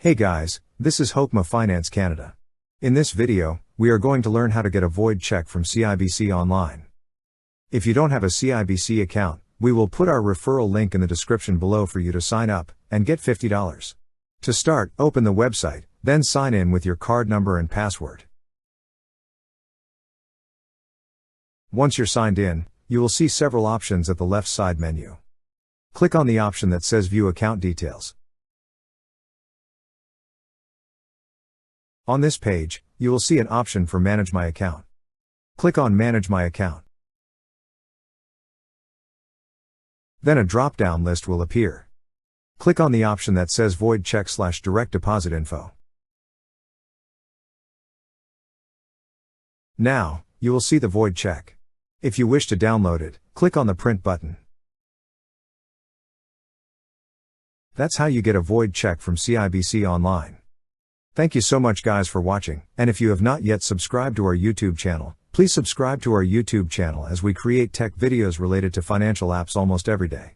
Hey guys, this is Hokma Finance Canada. In this video, we are going to learn how to get a void check from CIBC online. If you don't have a CIBC account, we will put our referral link in the description below for you to sign up and get $50. To start, open the website, then sign in with your card number and password. Once you're signed in, you will see several options at the left side menu. Click on the option that says View Account Details. On this page, you will see an option for Manage My Account. Click on Manage My Account. Then a drop-down list will appear. Click on the option that says Void Check/Direct Deposit Info. Now, you will see the void check. If you wish to download it, click on the Print button. That's how you get a void check from CIBC online. Thank you so much guys for watching, and if you have not yet subscribed to our YouTube channel, please subscribe to our YouTube channel as we create tech videos related to financial apps almost every day.